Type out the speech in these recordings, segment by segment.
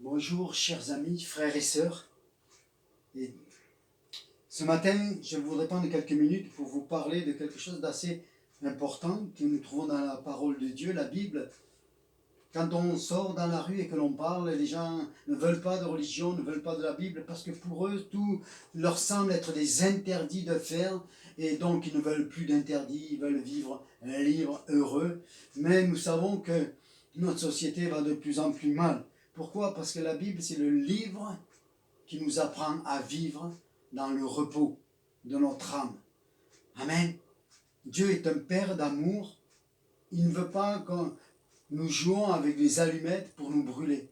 Bonjour chers amis, frères et sœurs. Et ce matin, je voudrais prendre quelques minutes pour vous parler de quelque chose d'assez important que nous trouvons dans la parole de Dieu, la Bible. Quand on sort dans la rue et que l'on parle, les gens ne veulent pas de religion, ne veulent pas de la Bible, parce que pour eux, tout leur semble être des interdits de faire, et donc ils ne veulent plus d'interdits, ils veulent vivre libres, heureux. Mais nous savons que notre société va de plus en plus mal. Pourquoi? Parce que la Bible, c'est le livre qui nous apprend à vivre dans le repos de notre âme. Amen. Dieu est un Père d'amour. Il ne veut pas que nous jouons avec des allumettes pour nous brûler.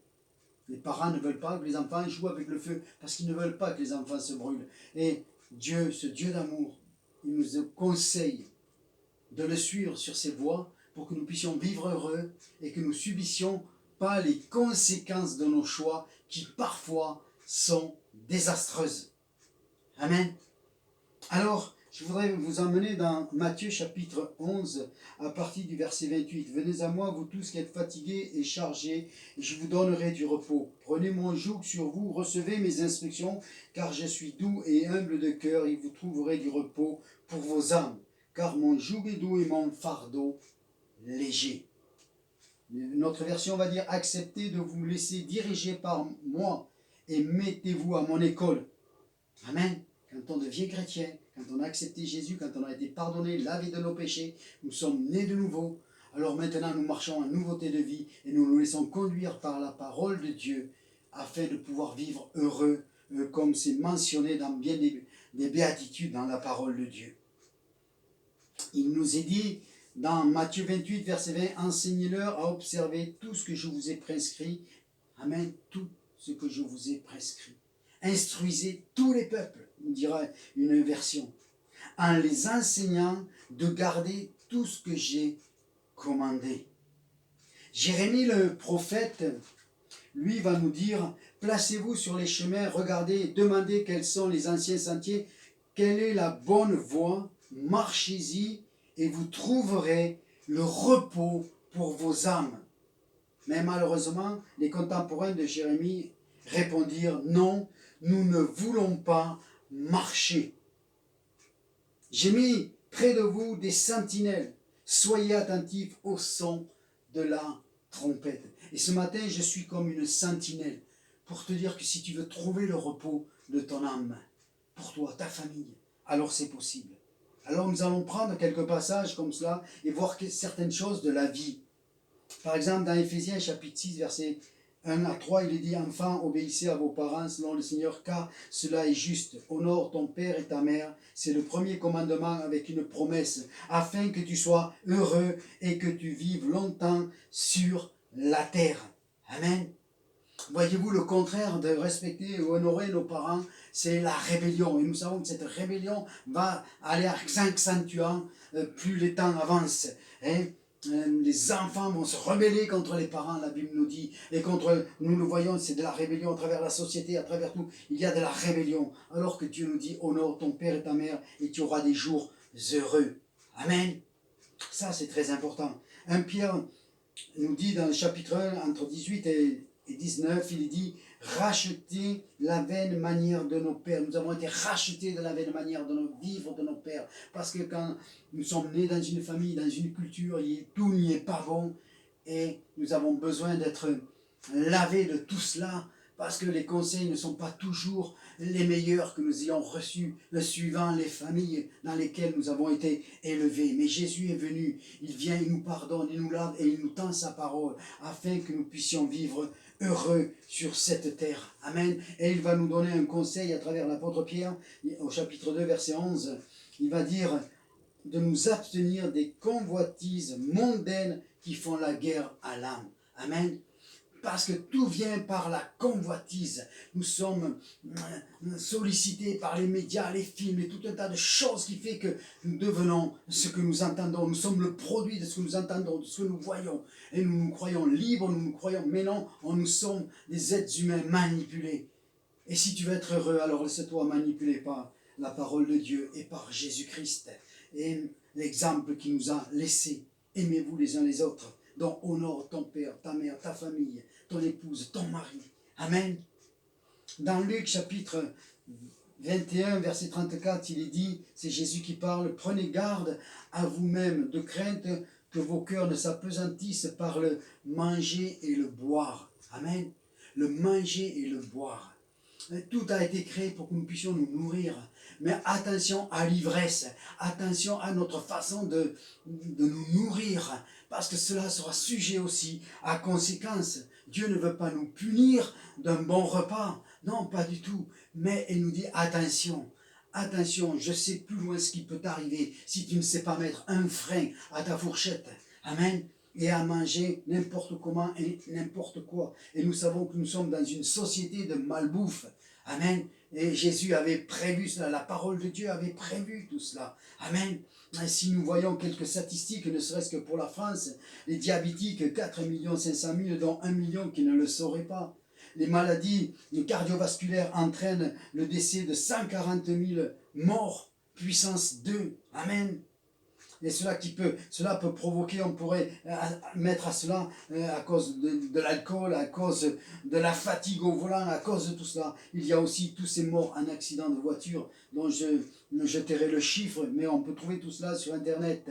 Les parents ne veulent pas que les enfants jouent avec le feu parce qu'ils ne veulent pas que les enfants se brûlent. Et Dieu, ce Dieu d'amour, il nous conseille de le suivre sur ses voies pour que nous puissions vivre heureux et que nous subissions pas les conséquences de nos choix qui parfois sont désastreuses. Amen. Alors, je voudrais vous emmener dans Matthieu chapitre 11 à partir du verset 28. « Venez à moi, vous tous qui êtes fatigués et chargés, et je vous donnerai du repos. Prenez mon joug sur vous, recevez mes instructions, car je suis doux et humble de cœur, et vous trouverez du repos pour vos âmes. Car mon joug est doux et mon fardeau léger. » Notre version va dire « Acceptez de vous laisser diriger par moi et mettez-vous à mon école. » Amen. Quand on devient chrétien, quand on a accepté Jésus, quand on a été pardonné, lavé de nos péchés, nous sommes nés de nouveau. Alors maintenant, nous marchons en nouveauté de vie et nous nous laissons conduire par la parole de Dieu afin de pouvoir vivre heureux, comme c'est mentionné dans bien des béatitudes dans la parole de Dieu. Il nous est dit dans Matthieu 28, verset 20, « Enseignez-leur à observer tout ce que je vous ai prescrit. » Amen, tout ce que je vous ai prescrit. Instruisez tous les peuples, nous dira une version, en les enseignant de garder tout ce que j'ai commandé. Jérémie le prophète, lui, va nous dire, placez-vous sur les chemins, regardez, demandez quels sont les anciens sentiers, quelle est la bonne voie, marchez-y et vous trouverez le repos pour vos âmes. Mais malheureusement, les contemporains de Jérémie répondirent, non, nous ne voulons pas marcher. J'ai mis près de vous des sentinelles. Soyez attentifs au son de la trompette. Et ce matin, je suis comme une sentinelle pour te dire que si tu veux trouver le repos de ton âme, pour toi, ta famille, alors c'est possible. Alors nous allons prendre quelques passages comme cela et voir certaines choses de la vie. Par exemple, dans Éphésiens chapitre 6, verset 1 à 3, il est dit « Enfants, obéissez à vos parents selon le Seigneur, car cela est juste. Honore ton père et ta mère. » C'est le premier commandement avec une promesse, afin que tu sois heureux et que tu vives longtemps sur la terre. Amen. Voyez-vous, le contraire de respecter ou honorer nos parents, c'est la rébellion. Et nous savons que cette rébellion va aller s'accentuant plus les temps avancent. Hein. Les enfants vont se rebeller contre les parents, la Bible nous dit, et contre, nous le voyons, c'est de la rébellion à travers la société, à travers tout, il y a de la rébellion, alors que Dieu nous dit, honore ton père et ta mère, et tu auras des jours heureux. Amen. Ça, c'est très important. 1 Pierre nous dit dans le chapitre 1, entre 18 et 19, il dit « Racheter la vaine manière de nos pères ». Nous avons été rachetés de la vaine manière de nos vivre de nos pères. Parce que quand nous sommes nés dans une famille, dans une culture, tout n'y est pas bon. Et nous avons besoin d'être lavés de tout cela. Parce que les conseils ne sont pas toujours les meilleurs que nous ayons reçus, suivant les familles dans lesquelles nous avons été élevés. Mais Jésus est venu, il vient, il nous pardonne, il nous lave et il nous tend sa parole, afin que nous puissions vivre heureux sur cette terre. Amen. Et il va nous donner un conseil à travers l'apôtre Pierre, au chapitre 2, verset 11. Il va dire de nous abstenir des convoitises mondaines qui font la guerre à l'âme. Amen. Parce que tout vient par la convoitise. Nous sommes sollicités par les médias, les films et tout un tas de choses qui fait que nous devenons ce que nous entendons. Nous sommes le produit de ce que nous entendons, de ce que nous voyons. Et nous nous croyons libres, nous nous croyons, mais non, nous sommes des êtres humains manipulés. Et si tu veux être heureux, alors laisse-toi manipuler par la parole de Dieu et par Jésus-Christ. Et l'exemple qu'il nous a laissé. Aimez-vous les uns les autres. Donc honore ton père, ta mère, ta famille, ton épouse, ton mari. Amen. Dans Luc chapitre 21, verset 34, il est dit, c'est Jésus qui parle, prenez garde à vous-même de crainte que vos cœurs ne s'apesantissent par le manger et le boire. Amen. Le manger et le boire. Tout a été créé pour que nous puissions nous nourrir. Mais attention à l'ivresse, attention à notre façon de nous nourrir, parce que cela sera sujet aussi à conséquences. Dieu ne veut pas nous punir d'un bon repas, non, pas du tout. Mais il nous dit attention, attention, je sais plus loin ce qui peut t'arriver si tu ne sais pas mettre un frein à ta fourchette. Amen. Et à manger n'importe comment et n'importe quoi. Et nous savons que nous sommes dans une société de malbouffe. Amen. Et Jésus avait prévu cela, la parole de Dieu avait prévu tout cela. Amen. Et si nous voyons quelques statistiques, ne serait-ce que pour la France, les diabétiques, 4 500 000, dont 1 million qui ne le sauraient pas. Les maladies cardiovasculaires entraînent le décès de 140 000 morts, puissance 2. Amen. Et cela peut provoquer, on pourrait mettre à cela à cause de l'alcool, à cause de la fatigue au volant, à cause de tout cela. Il y a aussi tous ces morts en accident de voiture dont je tairai le chiffre, mais on peut trouver tout cela sur Internet.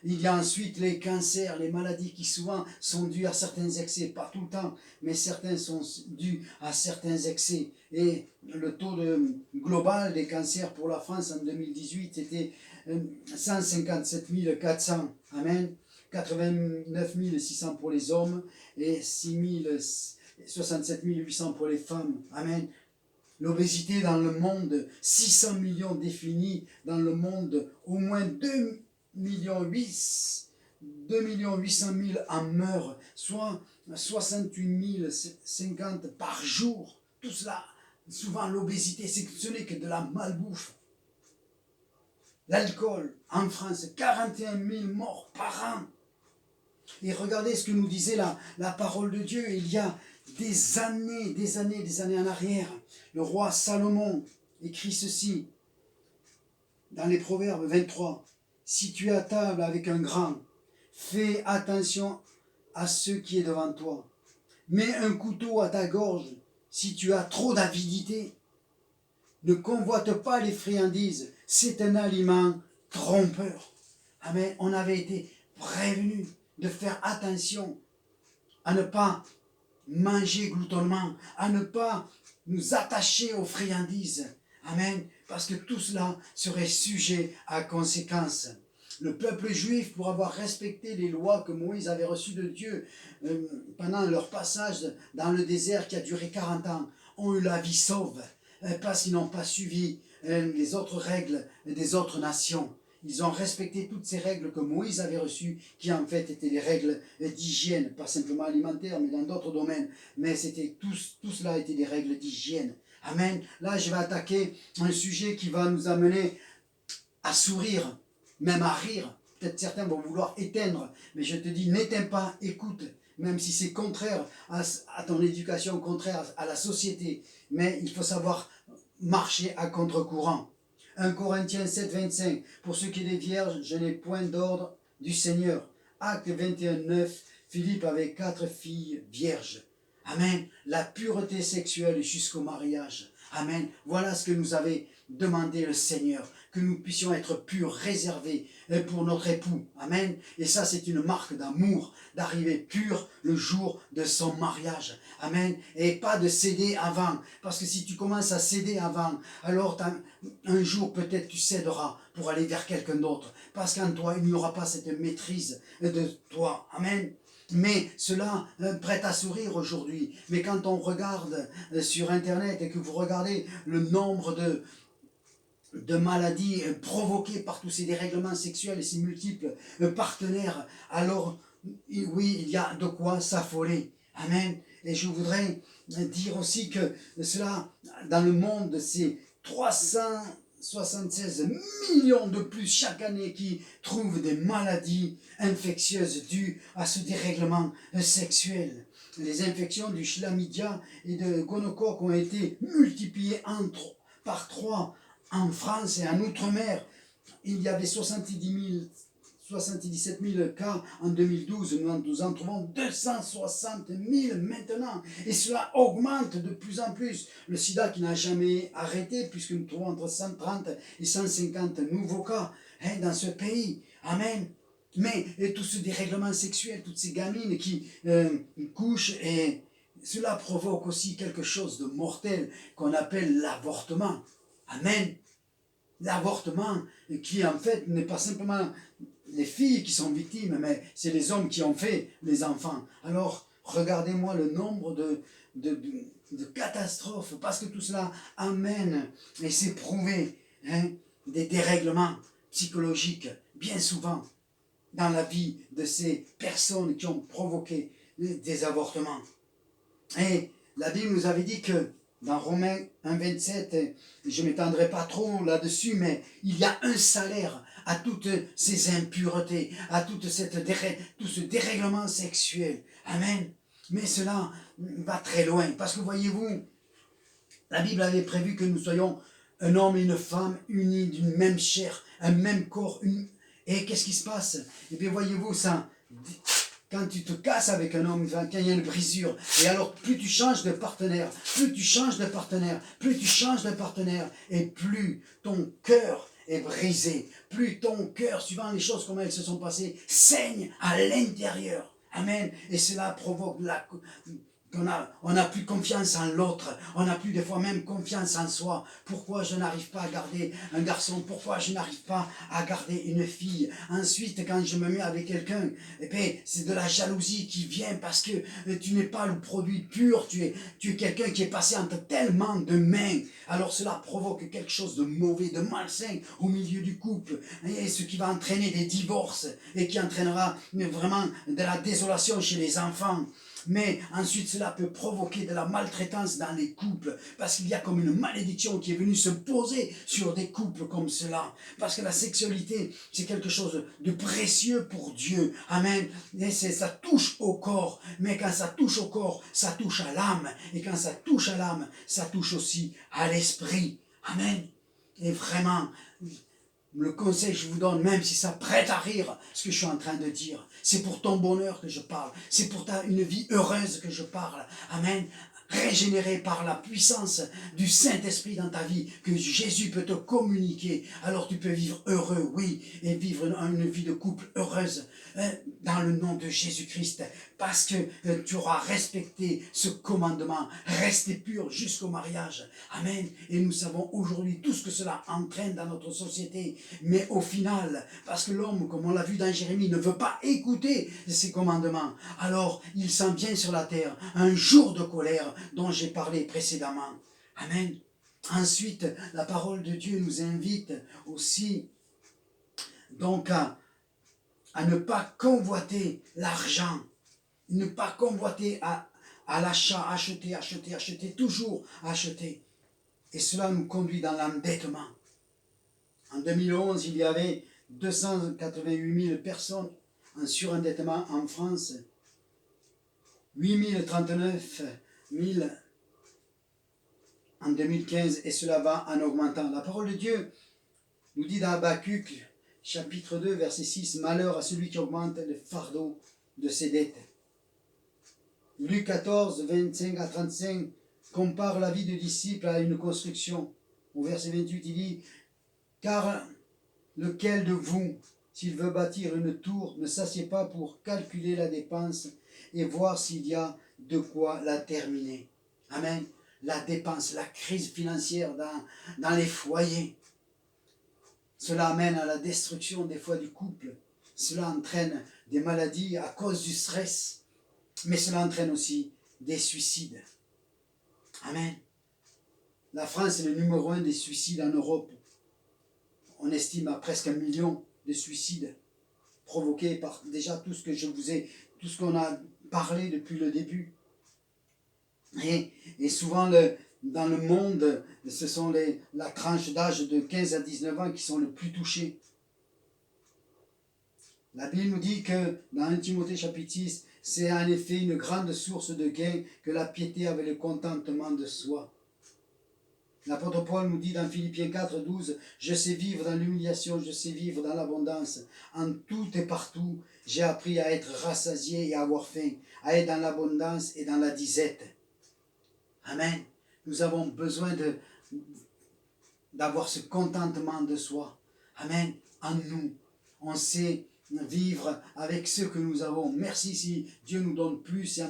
Il y a ensuite les cancers, les maladies qui souvent sont dues à certains excès, pas tout le temps, mais certains sont dus à certains excès. Et le taux global des cancers pour la France en 2018 était 157 400, amen, 89 600 pour les hommes et 67 800 pour les femmes, amen. L'obésité dans le monde, 600 millions définis dans le monde, au moins 2 800 000 en meurent, soit 68 050 par jour. Tout cela, souvent l'obésité, ce n'est que de la malbouffe. L'alcool, en France, 41 000 morts par an. Et regardez ce que nous disait la parole de Dieu il y a des années en arrière. Le roi Salomon écrit ceci dans les Proverbes 23. Si tu es à table avec un grand, fais attention à ce qui est devant toi. Mets un couteau à ta gorge si tu as trop d'avidité. Ne convoite pas les friandises, c'est un aliment trompeur. Amen. On avait été prévenus de faire attention à ne pas manger gloutonnement, à ne pas nous attacher aux friandises. Amen. Parce que tout cela serait sujet à conséquences. Le peuple juif, pour avoir respecté les lois que Moïse avait reçues de Dieu pendant leur passage dans le désert qui a duré 40 ans, ont eu la vie sauve. Parce qu'ils n'ont pas suivi les autres règles des autres nations. Ils ont respecté toutes ces règles que Moïse avait reçues, qui en fait étaient des règles d'hygiène, pas simplement alimentaires, mais dans d'autres domaines. Mais tout cela était des règles d'hygiène. Amen. Là, je vais attaquer un sujet qui va nous amener à sourire, même à rire. Peut-être certains vont vouloir éteindre, mais je te dis, n'éteins pas, écoute, même si c'est contraire à ton éducation, contraire à la société. Mais il faut savoir marcher à contre-courant. 1 Corinthiens 7, 25. Pour ce qui est des vierges, je n'ai point d'ordre du Seigneur. Acte 21, 9. Philippe avait 4 filles vierges. Amen. La pureté sexuelle jusqu'au mariage. Amen. Voilà ce que nous avait demandé le Seigneur. Que nous puissions être purs, réservés pour notre époux. Amen. Et ça, c'est une marque d'amour, d'arriver pur le jour de son mariage. Amen. Et pas de céder avant. Parce que si tu commences à céder avant, alors un jour peut-être tu céderas pour aller vers quelqu'un d'autre. Parce qu'en toi, il n'y aura pas cette maîtrise de toi. Amen. Mais cela prête à sourire aujourd'hui. Mais quand on regarde sur Internet et que vous regardez le nombre de maladies provoquées par tous ces dérèglements sexuels et ces multiples partenaires, alors oui, il y a de quoi s'affoler. Amen. Et je voudrais dire aussi que cela, dans le monde, c'est 376 millions de plus chaque année qui trouvent des maladies infectieuses dues à ce dérèglement sexuel. Les infections du chlamydia et de gonocoque ont été multipliées par 3 en France et en Outre-mer. Il y avait 70 77 000 cas en 2012, nous en trouvons 260 000 maintenant. Et cela augmente de plus en plus. Le sida qui n'a jamais arrêté, puisque nous trouvons entre 130 et 150 nouveaux cas dans ce pays. Amen. Mais et tout ce dérèglement sexuel, toutes ces gamines qui couchent, et cela provoque aussi quelque chose de mortel qu'on appelle l'avortement. Amen. L'avortement qui en fait n'est pas simplement les filles qui sont victimes, mais c'est les hommes qui ont fait les enfants. Alors regardez-moi le nombre de catastrophes, parce que tout cela amène, et c'est prouvé, des dérèglements psychologiques, bien souvent, dans la vie de ces personnes qui ont provoqué des avortements. Et la Bible nous avait dit que dans Romains 1,27, je ne m'étendrai pas trop là-dessus, mais il y a un salaire à toutes ces impuretés, à tout ce dérèglement sexuel. Amen. Mais cela va très loin, parce que voyez-vous, la Bible avait prévu que nous soyons un homme et une femme unis d'une même chair, un même corps. Et qu'est-ce qui se passe? Eh bien voyez-vous, ça, quand tu te casses avec un homme, quand il y a une brisure, et alors plus tu changes de partenaire, plus tu changes de partenaire, plus tu changes de partenaire, et plus ton cœur est brisé, plus ton cœur, suivant les choses comme elles se sont passées, saigne à l'intérieur. Amen. Et cela provoque on n'a plus confiance en l'autre, on n'a plus des fois même confiance en soi. Pourquoi je n'arrive pas à garder un garçon? Pourquoi je n'arrive pas à garder une fille? Ensuite, quand je me mets avec quelqu'un, eh bien, c'est de la jalousie qui vient parce que tu n'es pas le produit pur, tu es quelqu'un qui est passé entre tellement de mains. Alors cela provoque quelque chose de mauvais, de malsain au milieu du couple, et ce qui va entraîner des divorces et qui entraînera vraiment de la désolation chez les enfants. Mais ensuite cela peut provoquer de la maltraitance dans les couples, parce qu'il y a comme une malédiction qui est venue se poser sur des couples comme cela, parce que la sexualité c'est quelque chose de précieux pour Dieu. Amen. Et ça touche au corps, mais quand ça touche au corps, ça touche à l'âme, et quand ça touche à l'âme, ça touche aussi à l'esprit. Amen. Et vraiment, le conseil que je vous donne, même si ça prête à rire, ce que je suis en train de dire, c'est pour ton bonheur que je parle, c'est pour une vie heureuse que je parle. Amen. Régénéré par la puissance du Saint-Esprit dans ta vie, que Jésus peut te communiquer, alors tu peux vivre heureux, oui, et vivre une vie de couple heureuse, dans le nom de Jésus-Christ, parce que tu auras respecté ce commandement, rester pur jusqu'au mariage. Amen. Et nous savons aujourd'hui tout ce que cela entraîne dans notre société, mais au final, parce que l'homme, comme on l'a vu dans Jérémie, ne veut pas écouter ces commandements, alors il s'en vient sur la terre, un jour de colère dont j'ai parlé précédemment. Amen. Ensuite, la parole de Dieu nous invite aussi donc à ne pas convoiter l'argent, ne pas convoiter à l'achat, acheter, toujours acheter. Et cela nous conduit dans l'endettement. En 2011, il y avait 288 000 personnes en surendettement en France, 8 039 000 en 2015, et cela va en augmentant. La parole de Dieu nous dit dans Habakkuk, chapitre 2, verset 6, « Malheur à celui qui augmente le fardeau de ses dettes. » Luc 14, 25 à 35 compare la vie de disciple à une construction. Au verset 28, il dit, « Car lequel de vous, s'il veut bâtir une tour, ne s'assied pas pour calculer la dépense et voir s'il y a de quoi la terminer. » Amen. La dépense, la crise financière dans les foyers. Cela amène à la destruction des fois du couple. Cela entraîne des maladies à cause du stress. Mais cela entraîne aussi des suicides. Amen. La France est le numéro 1 des suicides en Europe. On estime à presque 1 million de suicides provoqués par déjà tout ce qu'on a parlé depuis le début. Et souvent, dans le monde, ce sont la tranche d'âge de 15 à 19 ans qui sont le plus touchés. La Bible nous dit que dans 1 Timothée chapitre 6, c'est en effet une grande source de gain que la piété avec le contentement de soi. L'apôtre Paul nous dit dans Philippiens 4, 12, « Je sais vivre dans l'humiliation, je sais vivre dans l'abondance. En tout et partout, j'ai appris à être rassasié et à avoir faim, à être dans l'abondance et dans la disette. » Amen. Nous avons besoin d'avoir ce contentement de soi. Amen. En nous, on sait vivre avec ce que nous avons. Merci si Dieu nous donne plus et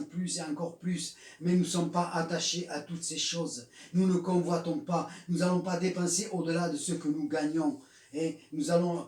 encore plus. Mais nous ne sommes pas attachés à toutes ces choses. Nous ne convoitons pas. Nous n'allons pas dépenser au-delà de ce que nous gagnons. Et nous allons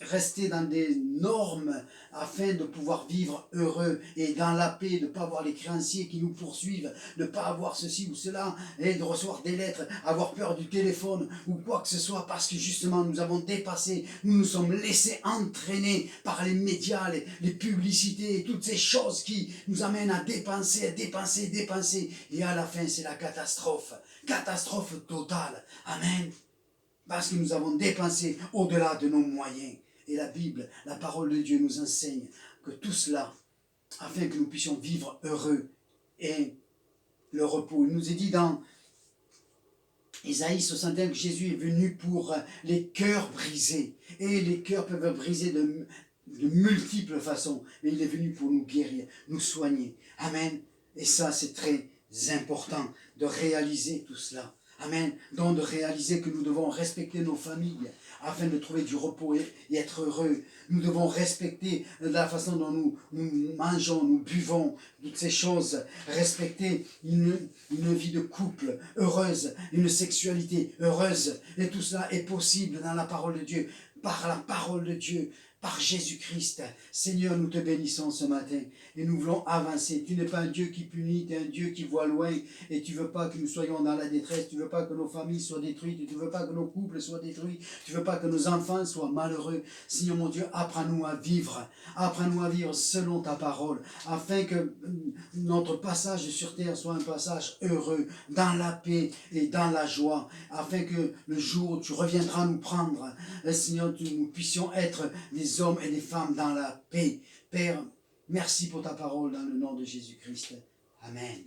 rester dans des normes afin de pouvoir vivre heureux et dans la paix, de ne pas avoir les créanciers qui nous poursuivent, de ne pas avoir ceci ou cela, et de recevoir des lettres, avoir peur du téléphone ou quoi que ce soit, parce que justement nous avons dépassé, nous nous sommes laissés entraîner par les médias, les publicités, et toutes ces choses qui nous amènent à dépenser, et à la fin c'est la catastrophe totale. Amen. Parce que nous avons dépensé au-delà de nos moyens. Et la Bible, la parole de Dieu nous enseigne que tout cela, afin que nous puissions vivre heureux et le repos. Il nous est dit dans Isaïe 61 que Jésus est venu pour les cœurs brisés. Et les cœurs peuvent briser de multiples façons. Mais il est venu pour nous guérir, nous soigner. Amen. Et ça, c'est très important de réaliser tout cela. Amen. Donc de réaliser que nous devons respecter nos familles afin de trouver du repos et être heureux. Nous devons respecter la façon dont nous mangeons, nous buvons, toutes ces choses. Respecter une vie de couple heureuse, une sexualité heureuse. Et tout cela est possible dans la parole de Dieu, par la parole de Dieu, par Jésus-Christ. Seigneur, nous te bénissons ce matin et nous voulons avancer. Tu n'es pas un Dieu qui punit, tu es un Dieu qui voit loin et tu ne veux pas que nous soyons dans la détresse, tu ne veux pas que nos familles soient détruites, tu ne veux pas que nos couples soient détruits, tu ne veux pas que nos enfants soient malheureux. Seigneur mon Dieu, apprends-nous à vivre selon ta parole, afin que notre passage sur terre soit un passage heureux, dans la paix et dans la joie, afin que le jour où tu reviendras nous prendre, Seigneur, nous puissions être des hommes et des femmes dans la paix. Père, merci pour ta parole dans le nom de Jésus-Christ. Amen.